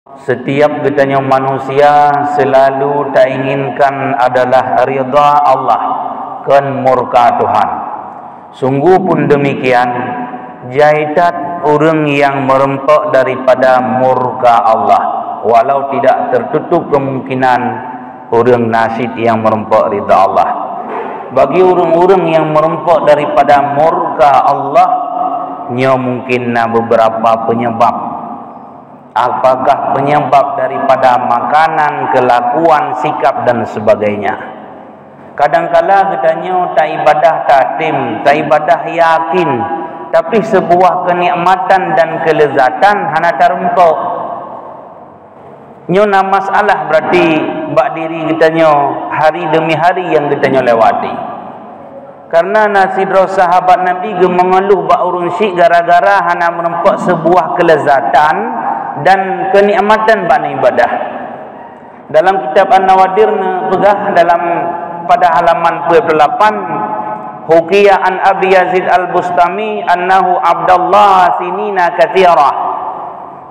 Setiap getanya manusia selalu tak inginkan adalah ridha Allah kan murka Tuhan. Sungguh pun demikian, jaitat orang yang merempak daripada murka Allah, walau tidak tertutup kemungkinan orang nasid yang merempak ridha Allah. Bagi orang-orang yang merempak daripada murka Allah, nya mungkin beberapa penyebab. Apakah penyebab daripada makanan, kelakuan, sikap dan sebagainya. Kadang-kala katanya tak ibadah tatim, tak ibadah yakin, tapi sebuah kenikmatan dan kelezatan hana terempuk. Nyo masalah berarti bak diri katanya hari demi hari yang katanya lewati. Karena nasidro sahabat Nabi mengeluh bak urun syik gara-gara hana merempuk sebuah kelezatan dan kenikmatan bani ibadah. Dalam kitab An-Nawadir pegah dalam pada halaman 28, Hukiya an Abi Yazid Al-Bustami annahu Abdullah sinina katsirah,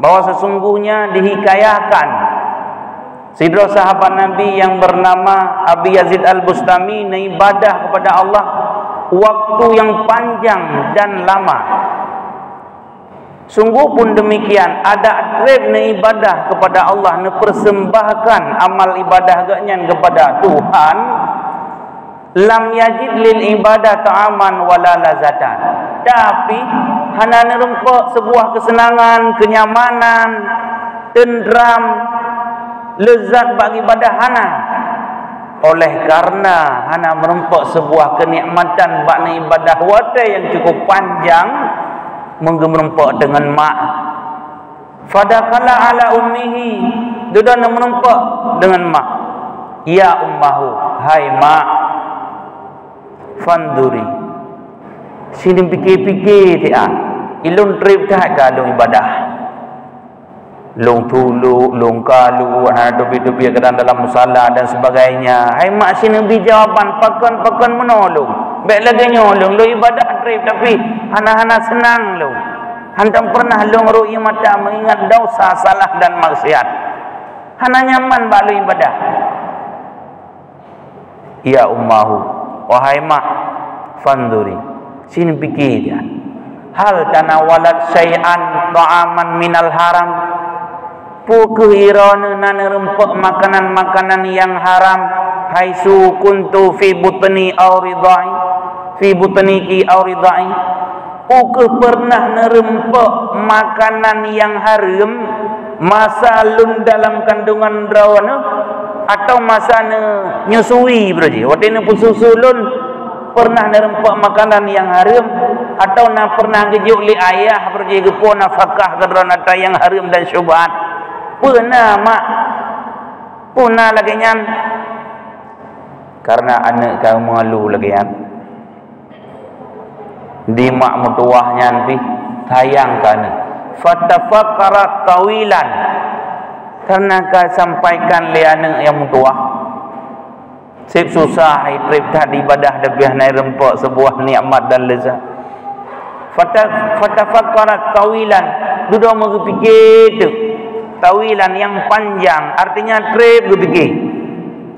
bahwa sesungguhnya dihikayahkan sidro sahabat Nabi yang bernama Abi Yazid Al-Bustami ibadah kepada Allah waktu yang panjang dan lama. Sungguh pun demikian, ada trip na ibadah kepada Allah, na persembahkan amal ibadah gaknya kepada Tuhan. Lam yajid lil ibadah ta'aman wala lazatan, tapi hana nerempok sebuah kesenangan, kenyamanan, tentram, lezat bagi ibadah hana. Oleh karena hana merempok sebuah kenikmatan bagi ibadah wata yang cukup panjang, menggemrempok dengan mak. Fadakala ala ummihi, dia nak merempok dengan mak. Ya ummahu, hai mak, fanduri, sini fikir-fikir dia. Ilun trip tak kalau ibadah. Long tulu, long kalu, ada dobi-dobi kadang dalam musala dan sebagainya. Hai mak, sini bi jawapan pakon menolong. Baik lagi nyolong lo ibadah trip tapi hana-hana senang lo. Hantam pernah lo ngerui mata mengingat dosa, salah dan maksiat. Hana nyaman bak lo ibadah. Ya ummahu, wahai mak, fanduri, sini fikir dia. Hal tanawalat syai'an ta'aman minal haram, pukirana nana rempuk makanan-makanan yang haram, haisu kuntu fi butni aw ridai, fi butniki aw ridai. Pukul pernah nerempuk makanan yang haram masa lun dalam kandungan rawana atau masa nyusui berarti. Waktu ni susu lun pernah nerempuk makanan yang haram atau pernah gejuk li ayah berarti gepo nafkah kerana yang haram dan syubhat. Pernah mak, pernah lagi nyan, karena anak kau malu lagi nyan. Di mak mutuahnya nanti sayangkan. Fatafakkarat tawilan, karena kau sampaikan li anak yang mutuah. Sip susah trip tadi ibadah lebih naik rempok sebuah nikmat dan lezat. Fatafakkarat tawilan, duduk mengfikir tu. Tawilan yang panjang, artinya trip berfikir.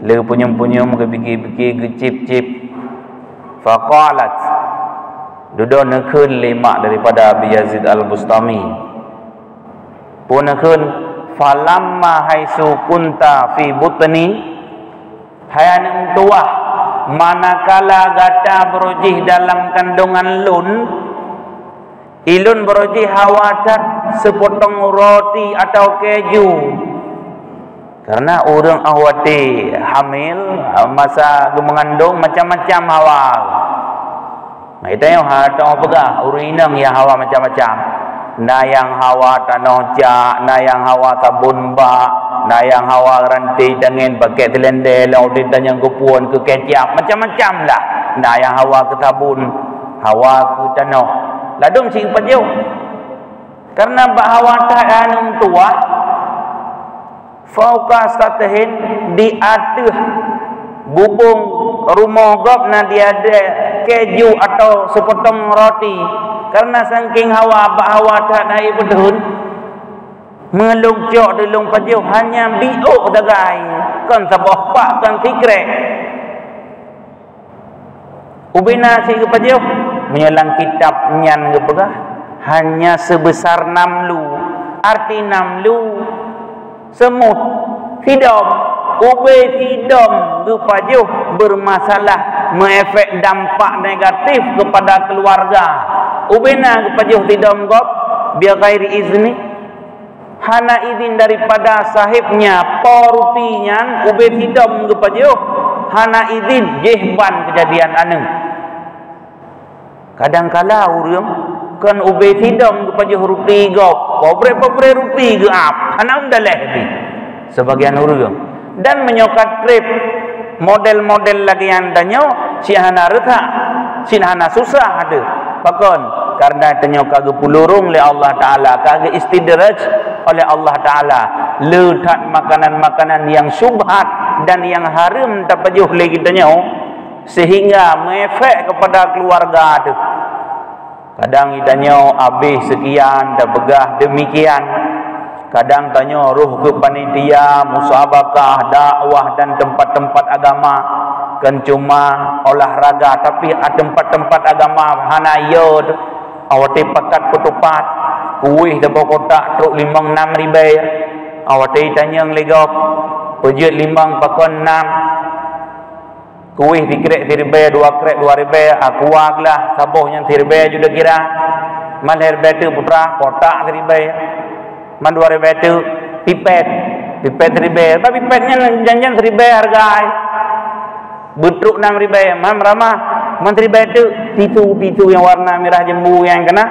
Le punyum-punyum berfikir-fikir gecip-cip. Faqalat, duduk nekun lemak daripada Abi Yazid Al-Bustami. Pun nekun, falamma haisu kunta fi butni, hai anak tuah, manakala gata berujih dalam kandungan lun, ilun berujih hawatat sepotong roti atau keju. Karena orang awati hamil masa mengandung macam-macam hawa. Kita yang ada pegah urinang yang hawa macam-macam. Na yang hawa tanah jak, na yang hawa sabun bak, na yang hawa rantai dengan pakai telendel, audit dan yang kepuan ke kecap, macam-macam lah. Na yang hawa ke sabun, hawa ke tanah. Ladung sing pajau. Karena bahawa tak anum tua fauqa satahin di atas bubung rumah gop na dia ada keju atau sepotong roti. Karena saking hawa tak naik bedun melungcok delung pajuh hanya biuk dagai kan sabah pak kan tikrek ubina si ke pajuh menyelang kitab nyan ke pegah hanya sebesar 6 lu arti 6 lu semut hidom ube hidom ke pajuh bermasalah mengefek dampak negatif kepada keluarga ubina ke pajuh hidom gop biar ghairi izni hana izin daripada sahibnya porupinya ubed hidam kepada hana izin jehban kejadian anu kadang-kala urang kan ubed hidam kepada rupi gop pobre rupi ke ap hana undaleh di sebagian urang dan menyokat trip model-model lagi andanya si hana retha si hana susah ada pakon karena tanya kagak pulurung oleh Allah Ta'ala kagak istidraj oleh Allah Ta'ala letak makanan-makanan yang syubhat dan yang haram tak pajuh lagi tanya sehingga mengefek kepada keluarga tu kadang ditanya habis sekian dah begah demikian kadang tanya ruh ke panitia musabakah dakwah dan tempat-tempat agama kan cuma olahraga tapi tempat-tempat agama hana yod awate pakat petupat kuih tebo kotak truk 5-6 ribai awate tanya legop pejut 5 pakon 6 kuih dikrek 3 ribai 2 krek 2 ribai aku aglah saboh yang 3 ribai juga kira man ribai tu putra kotak 3 ribai man 2 ribai tu pipet 3 ribai tapi pipetnya janjian 3 ribai harga betruk 6 ribai man ramah menteri batu pitu yang warna merah jembu yang kena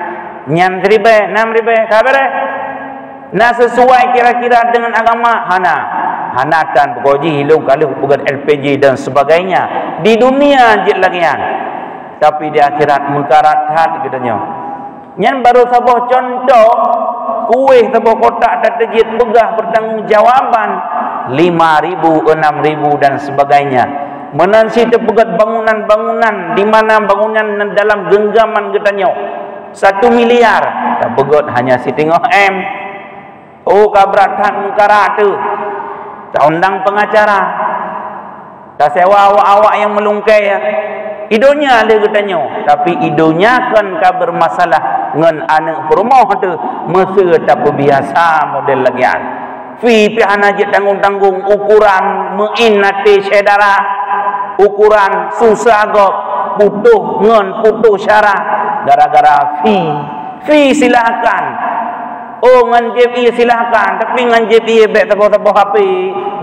nyan ribai 6 ribai kabar nah sesuai kira-kira dengan agama hanatan bekoji hilung kalau bukan LPG dan sebagainya di dunia jit lagian tapi di akhirat mengkarat hat katanya nyan baru sabah contoh kuih sabah kotak dan jit begah bertanggungjawab 5.000 6.000 dan sebagainya menansi terpegat bangunan-bangunan di mana bangunan dalam genggaman katanya 1 miliar tak pegat hanya setengah M oh kabratan mengkara tu tak undang pengacara tak sewa awak-awak yang melungkai ya idonya ada katanya tapi idonya kan kabar masalah dengan anak perumah tu masa tak biasa model lagian fi pihana je tanggung-tanggung ukuran mein nate sedara ukuran susah gop putuh ngon putuh syarah gara-gara fi silakan oh ngan JP silakan tapi ngan JP bek tabuh-tabuh HP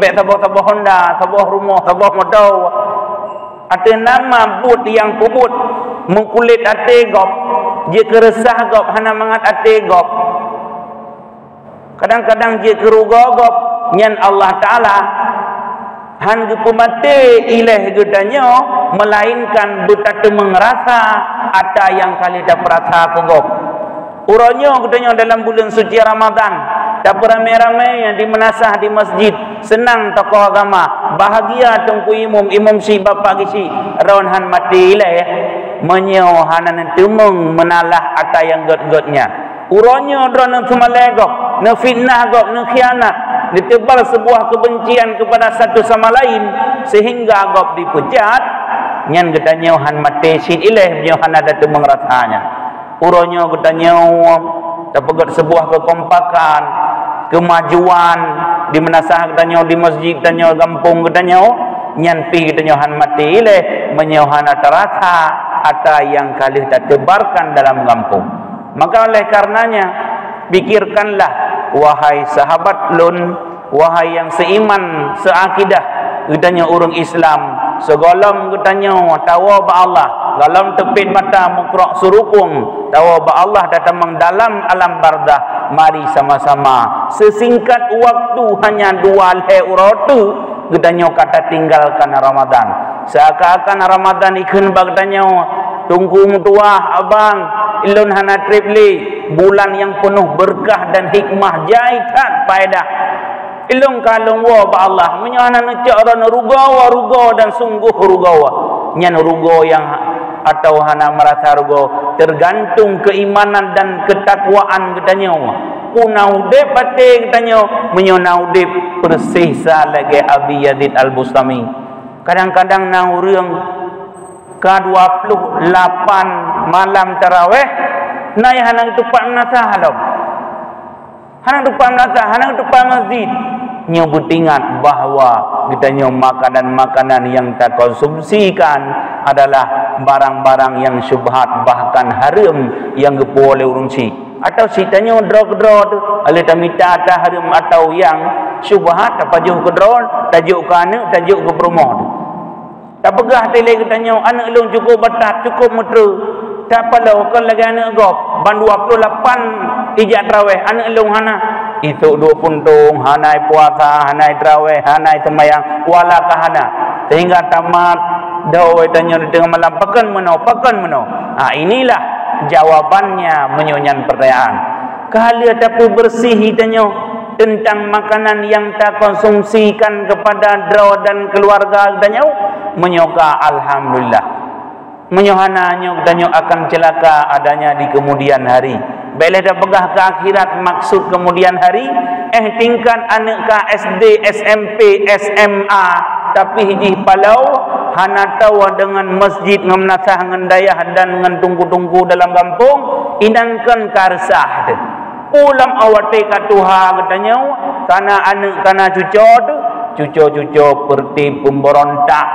bek tabuh-tabuh Honda tabuh rumah tabuh motor ada nama but yang pubut mengkulit ate gop je keresah gop hana mangat ate gop kadang-kadang je keruga gop nyan Allah Ta'ala han gepumate ilah gedanya melainkan betata mengerasa ada yang kali dah perasa kegop uranya gedanya dalam bulan suci Ramadan dah ramai-ramai yang dimenasah di masjid senang tokoh agama bahagia tungku imam si bapa gisi raun han mati ilah ya menyo hanan temung menalah ada yang god-godnya uranya drone semalegok ne fitnah gok ne khianat ditebal sebuah kebencian kepada satu sama lain sehingga gop dipecat nyan gedanya han mate sin ileh nyohan ada temung rasanya uronyo gedanya dapat sebuah kekompakan kemajuan di menasah gedanya di masjid gedanya kampung gedanya nyan pi gedanya han mate ileh menyohan terasa ada yang kalih tak tebarkan dalam kampung maka oleh karenanya pikirkanlah wahai sahabat lun wahai yang seiman seakidah gedanya urang Islam segolong gedanya tawa ba Allah galam tepit mata mukrok surupung tawa ba Allah datang dalam alam bardah mari sama-sama sesingkat waktu hanya 2 uratu gedanya kata tinggalkan Ramadan seakan-akan Ramadan ikun bagdanya tunggu mutuah abang ilun hana tripli bulan yang penuh berkah dan hikmah jaitan faedah ilung kalung wa ba Allah menyana necak ran rugawa dan sungguh rugawa nyan rugo yang atau hana merasa rugo tergantung keimanan dan ketakwaan gedanya ku naudib batik katanya menyo naudib bersih lagi Abi Yazid Al-Bustami. Kadang-kadang naurung ke-28 malam tarawih nai hanang tupak nasah halam. Hanang tupak nasah, hanang tupak masjid. Nyo butingat bahawa katanya makanan-makanan yang tak konsumsikan adalah barang-barang yang syubhat bahkan haram yang gepu oleh urang si. Atau sitanya draw-draw tu oleh tamita atau haram atau yang syubhat tajuk ke draw, tajuk ke anak, tajuk ke perumah tu. Tak pegah tele katanya anak long cukup batat, cukup meter. Tak palau kan lagi anak gop ban 28 ijat tarawih anak long hana. Itu 2 puntung hanai puasa, hanai tarawih, hanai sembahyang wala kahana. Sehingga tamat dawai tanya dengan malam pekan meno. Inilah jawabannya menyonyan pertanyaan. Kehalia tapi bersih tanya tentang makanan yang tak konsumsikan kepada draw dan keluarga tanya menyoka alhamdulillah. Menyohananya tanya akan celaka adanya di kemudian hari. Bila dah pegah ke akhirat maksud kemudian hari tingkat anak ke SD, SMP, SMA tapi hiji palau hana tahu dengan masjid ngamnasah ngendayah dan ngan tunggu-tunggu dalam kampung inangkan karsah tu. Ulam awate katuha katanya kana anak kana cucu perti pemberontak,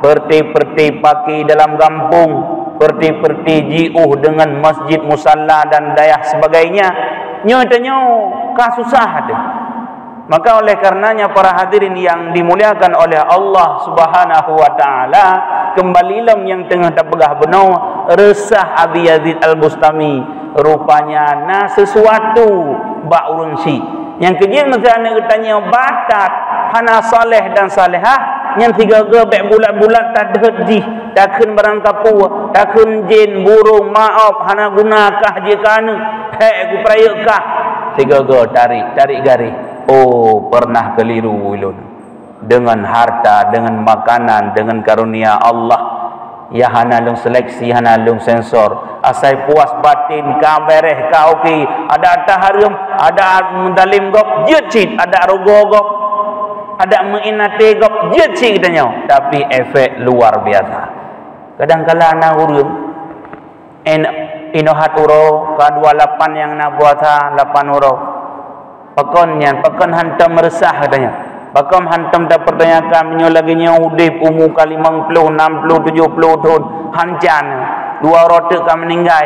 perti paki dalam kampung, perti jiuh dengan masjid musalla dan dayah sebagainya. Nyo kasusah ada. Maka oleh karenanya para hadirin yang dimuliakan oleh Allah Subhanahu wa taala, kembalilah yang tengah terpegah benar resah Abi Yazid Al-Bustami rupanya sesuatu bak urang si. Yang kejil misalnya katanya batat hana saleh dan salehah yang 3 gebek bulat-bulat tak deji takun barang kapu takun jin burung maaf hana gunakah je kana ku prayakah 3 ge tarik garis. Oh, pernah keliru ulun dengan harta, dengan makanan, dengan karunia Allah. Ya hana lung seleksi, hana lung sensor. Asai puas batin ka bereh ka okey. Ada taharum, ada mendalim gop jecit, ada rogo gop, ada menginate gop jecit katanya. Tapi efek luar biasa. Kadang-kala na urung inohat uro ka 28 yang na puasa 8 uro. Pakon hantam meresah katanya. Pakam hantam tak pertanyakan menyo lagi nya udip umur kali 50, 60, 70 tahun hancan 2 rote ka meninggal.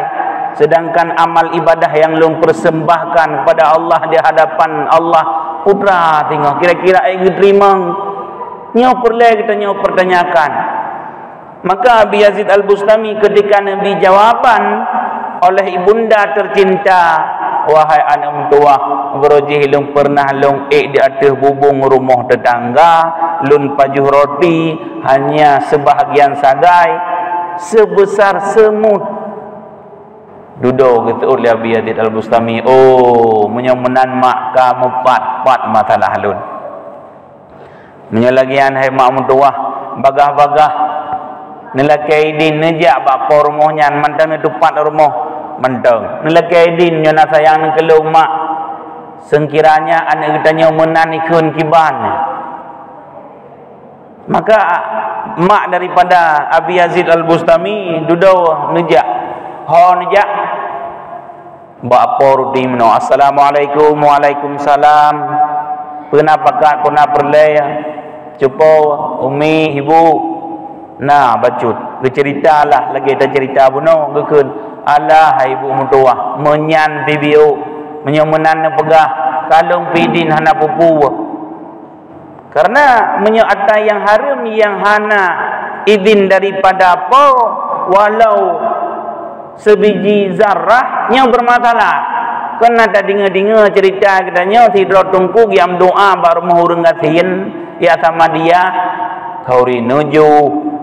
Sedangkan amal ibadah yang lung persembahkan kepada Allah di hadapan Allah putra tengok kira-kira ai diterima. Nyo perle kita nyo pertanyakan. Maka Abi Yazid Al-Bustami ketika Nabi jawaban oleh ibunda tercinta, wahai anak mentua, berojih lung pernah lung di atas bubung rumah tetangga, lun pajuh roti hanya sebahagian sagai sebesar semut. Duduk gitu oleh Abi Yazid Al-Bustami. Oh, menyomenan mak kamu pat masalah lun. Menyelagian hai mak mentua, bagah-bagah nelakai din nejak bak por rumahnya mantang itu pat rumah mantang nelakai din nyona sayang kelung mak sengkiranya anak kitanya menanikun kiban. Maka mak daripada Abi Yazid Al-Bustami duduk nejak nejak bak por di meno assalamualaikum waalaikumsalam pernah pakat pernah perlaya cupo umi ibu nah bacut berceritalah lagi ada cerita buno gekun alah ibu mentua menyan bibiu menyomenan pegah kalung pidin hana pupu karena menyata yang haram yang hana izin daripada apa walau sebiji zarah nya bermasalah. Kena tak dengar cerita katanya tidro tungku giam doa baru mahurung gasin ya sama dia kauri nuju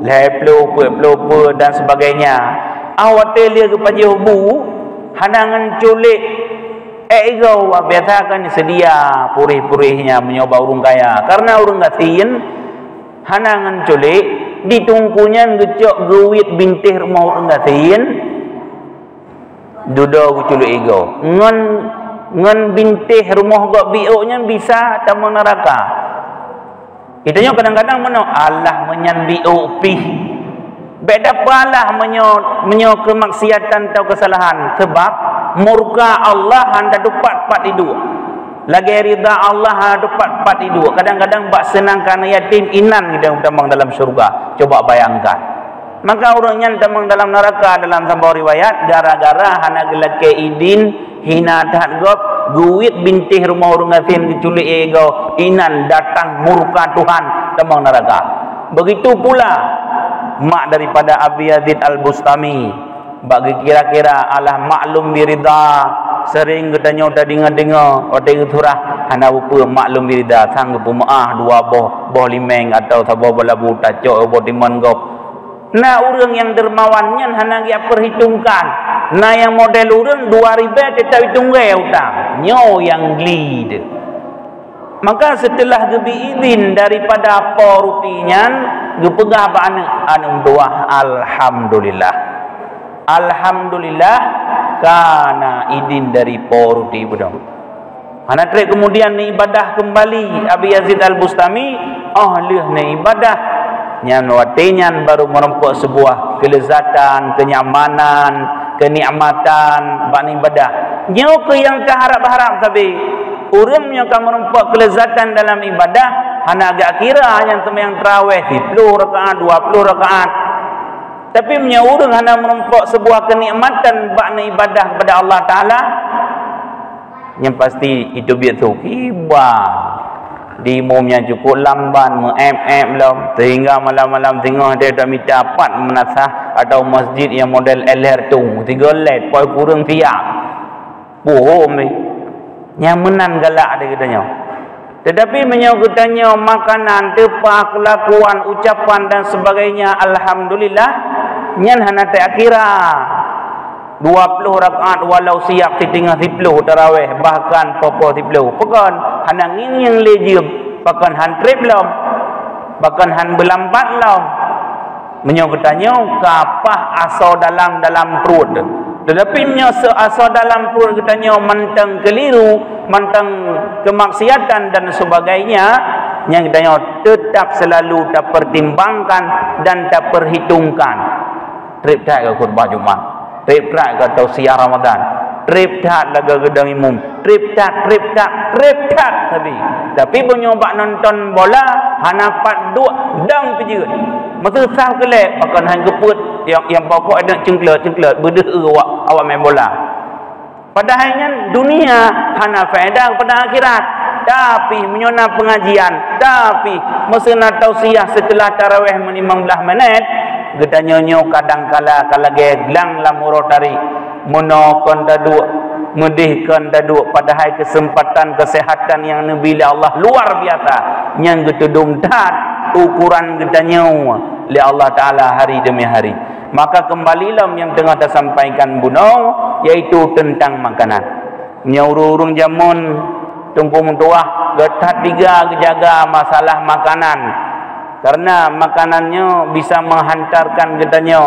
leplo dan sebagainya. Awak telia kepada bu hanangan culik ego biasa kan sedia purih-purihnya menyoba urung kaya karena urung gasin hanangan culik ditungkunya ngecok gewit bintih rumah urung gasin duduk culik ego ngon ngan bintih rumah gak biuknya bisa tamu neraka. Kitanya kadang-kadang mana Allah menyan biuk pih. Beda palah menyo kemaksiatan atau kesalahan sebab murka Allah handa dupat pat itu. Lagi rida Allah handa dupat pat itu. Kadang-kadang bak senangkan yatim inan kita tamang dalam surga. Coba bayangkan. Maka orangnya tamang dalam neraka dalam sebuah riwayat gara-gara hana gelake idin hina tat gop guit bintih rumah orang ngasin diculik ego inan datang murka Tuhan tamang neraka. Begitu pula mak daripada Abi Yazid Al-Bustami bagi kira-kira Allah maklum birida sering katanya udah dengar-dengar waktu itu surah hana upa maklum birida sanggup maah dua boh limeng atau sabah balabu tacok boh timan gop. Nah orang yang dermawannya hana dia perhitungkan. Nah yang model orang 2 ribu kita hitung gaya utang nyo yang lead. Maka setelah gebi izin daripada porutinya gepegah anu doa alhamdulillah. Alhamdulillah karena izin dari poruti budong. Anak kemudian ni ibadah kembali Abi Yazid Al-Bustami ahlih ni ibadah nyan watinyan baru merempuk sebuah kelezatan, kenyamanan, kenikmatan bak ibadah. Nyo ke yang tak harap-harap tapi urumnya kamu merempuk kelezatan dalam ibadah hanya agak kira yang sembahyang tarawih 10 rakaat 20 rakaat tapi punya urung hanya merempuk sebuah kenikmatan bak ibadah kepada Allah Taala yang pasti itu biasa kibah di umumnya cukup lamban me-em belum sehingga malam-malam tengah dia dah minta dapat menasah atau masjid yang model LR tu 3 LED poi kurang tiap bohong ni nyamenan galak dia katanya. Tetapi menyokutanya makanan, tepa, kelakuan, ucapan dan sebagainya alhamdulillah nyan hana tak kira 20 rakaat walau siap setengah 10 tarawih bahkan popo 10 pekan hana ngin yang lejib bahkan han trip belum bahkan han belambat belum menyokutanya kapah asal dalam perut. Tetapi asal dalam perut katanya mantang keliru, mantang kemaksiatan dan sebagainya yang katanya tetap selalu tak pertimbangkan dan tak perhitungkan. Trip tak ke khutbah Jumat, trip tak ke tausiah Ramadan, trip tak laga gedang imum, trip tak tapi menyobak nonton bola hana pat duk dang pejut. Masa sah kelek akan hang keput yang pokok ada cengklet berdeh awak main bola. Padahalnya dunia hana faedah kepada akhirat. Tapi menyona pengajian, tapi masa nak tausiah setelah tarawih 15 minit, getanya nyo kadang-kala kalage glang lamuro tari monokon daduk medihkan daduk padahal kesempatan kesehatan yang nabi Allah luar biasa yang getudung dat ukuran getanya li Allah Ta'ala hari demi hari. Maka kembalilah yang tengah tersampaikan bunuh yaitu tentang makanan. Nyaurung jamun tumpung tuah getat 3 jaga masalah makanan. Karena makanannya bisa menghantarkan getanya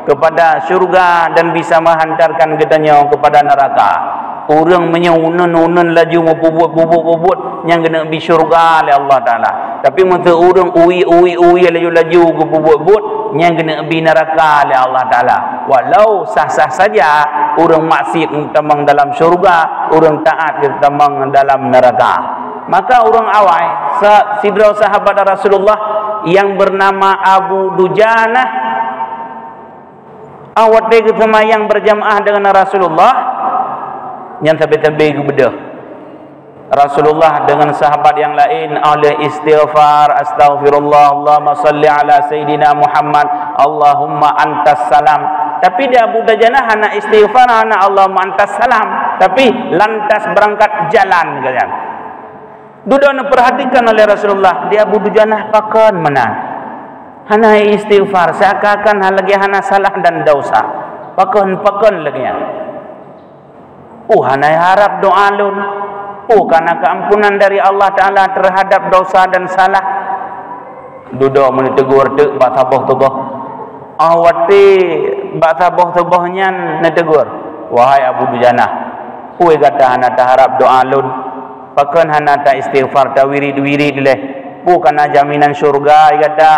kepada syurga dan bisa menghantarkan getanya kepada neraka. Orang menyunun laju bubut yang kena bi syurga oleh Allah Taala. Tapi masa orang uwi laju ke bubut yang kena bi neraka oleh Allah Taala. Walau sah-sah saja orang maksiat tamang dalam syurga, orang taat tamang dalam neraka. Maka orang awai sidra sahabat Rasulullah yang bernama Abu Dujanah awat dia semayang berjamaah dengan Rasulullah yang tabi-tabi kebedah Rasulullah dengan sahabat yang lain oleh istighfar astaghfirullah Allahumma salli ala Sayyidina Muhammad Allahumma antas salam. Tapi dia Abu Dujanah anak istighfar anak Allahumma antas salam tapi lantas berangkat jalan kalian. Duda perhatikan oleh Rasulullah dia Abu Dujanah pakan mana hana istighfar seakan-akan lagi hana salah dan dosa pakan lagi ya. Hana harap doa lun karena keampunan dari Allah Ta'ala terhadap dosa dan salah. Duda menitegur dek bak saboh tubuh awati bak saboh tubuhnya netegur wahai Abu Dujanah Pui kata hana tak harap doa lun. Pakan hana tak istighfar tak wirid-wirid leh. Pu kana jaminan syurga kata.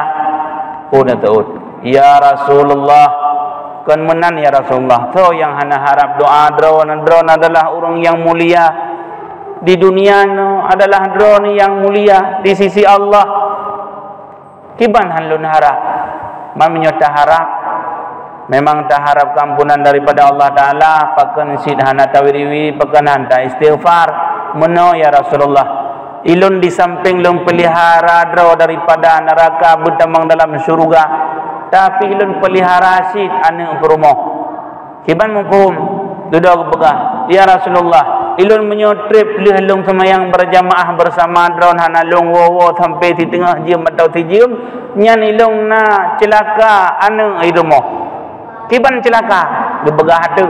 Pu na taut. Ya Rasulullah, kan menan ya Rasulullah. Tau yang hana harap doa drone adalah orang yang mulia di dunia no, adalah drone yang mulia di sisi Allah. Kiban halun harap. Mamnyo tak harap. Memang tak harap kampunan daripada Allah Ta'ala. Pakan sidhana tawiriwi, pakan hanta istighfar. Meno ya Rasulullah. Ilun di samping lun pelihara draw daripada neraka bertamang dalam syurga. Tapi ilun pelihara sid anak perumoh. Kiban mufhum? Duduk begah. Ya Rasulullah. Ilun menyotrip lih lung semayang berjamaah bersama draw hana lung wo sampai di tengah jam atau tijum. Nyan ilung na celaka anak irumoh. Kiban celaka dibegah tu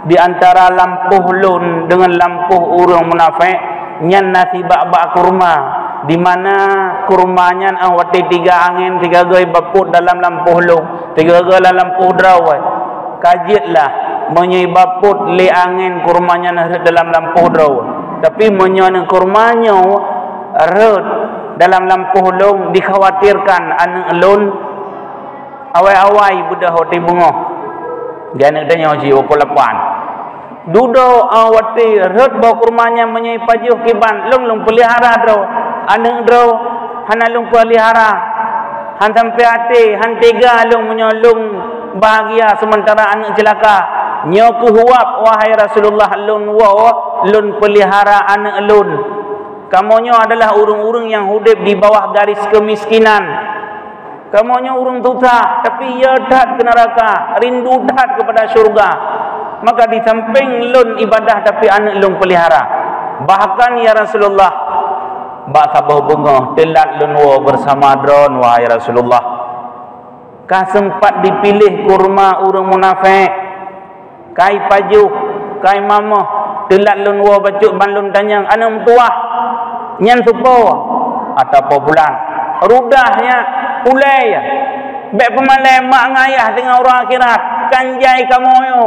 di antara lampuh lun dengan lampuh urang munafik nyan nasi bak kurma di mana kurmanya awati 3 angin 3 gai baput dalam lampuh lun 3 gai dalam lampuh drawai kajitlah menyai baput le angin kurmanya dalam lampuh drawai tapi menyai kurmanya red dalam lampuh lun dikhawatirkan anak lun awai-awai budak hoti bunga dia nak tanya haji apa lapan duduk awati red bawa kurmanya menyai pajuh kiban lung pelihara draw anak draw hana lung pelihara han sampai hati han tega lung menyolong bahagia sementara anak celaka nyoku huap wahai Rasulullah lun pelihara anak lun kamonyo adalah urung-urung yang hidup di bawah garis kemiskinan. Kamunya urung tuta tapi ia dat ke neraka, rindu dat kepada syurga. Maka di samping lun ibadah tapi anak lun pelihara. Bahkan ya Rasulullah, bak sabah bunga telat lun wa bersama drone wahai Rasulullah. Kah sempat dipilih kurma urung munafik. Kai pajuh, kai mamah, telat lun wa bacuk ban lun tanyang anak mentuah. Nyan supo atau bulan. Rudahnya ulai ya. Baik pemalai mak ngayah tengah orang akhirat. Kanjai kamu yo.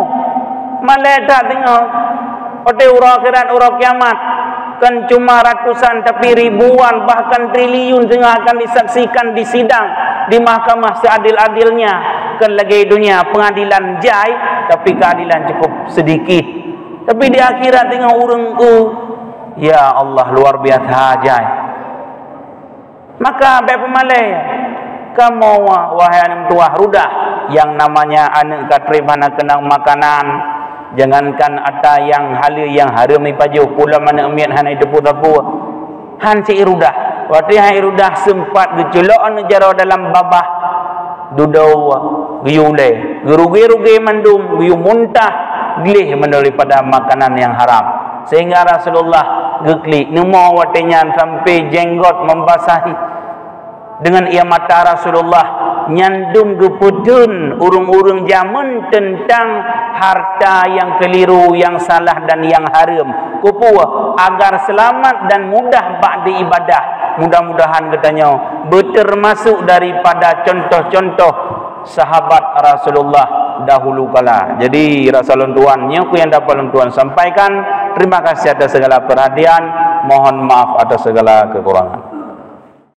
Malai tak tengah. Pada orang akhirat, orang kiamat. Kan cuma ratusan tapi ribuan bahkan triliun tengah akan disaksikan di sidang. Di mahkamah seadil-adilnya. Kan lagi dunia pengadilan jai. Tapi keadilan cukup sedikit. Tapi di akhirat tengah orang ya Allah luar biasa jai. Maka baik pemalai kamu wahai anak tua rudah yang namanya anak katrib hana kenang makanan jangankan ada yang halia yang harum ni pajuh pula mana emiat hana depu tapu han si rudah waktu hai rudah sempat geculok anu jaro dalam babah dudau giule gerugi mandum giu muntah glih daripada makanan yang haram sehingga Rasulullah geklik nemo watenya sampai jenggot membasahi dengan ia mata Rasulullah nyandung gepudun urung-urung jamun tentang harta yang keliru, yang salah dan yang haram. Kupu agar selamat dan mudah ba'di ibadah. Mudah-mudahan katanya bertermasuk daripada contoh-contoh sahabat Rasulullah dahulu kala. Jadi Rasulun Tuhan, nyoku yang dapat Tuhan sampaikan. Terima kasih atas segala perhatian. Mohon maaf atas segala kekurangan.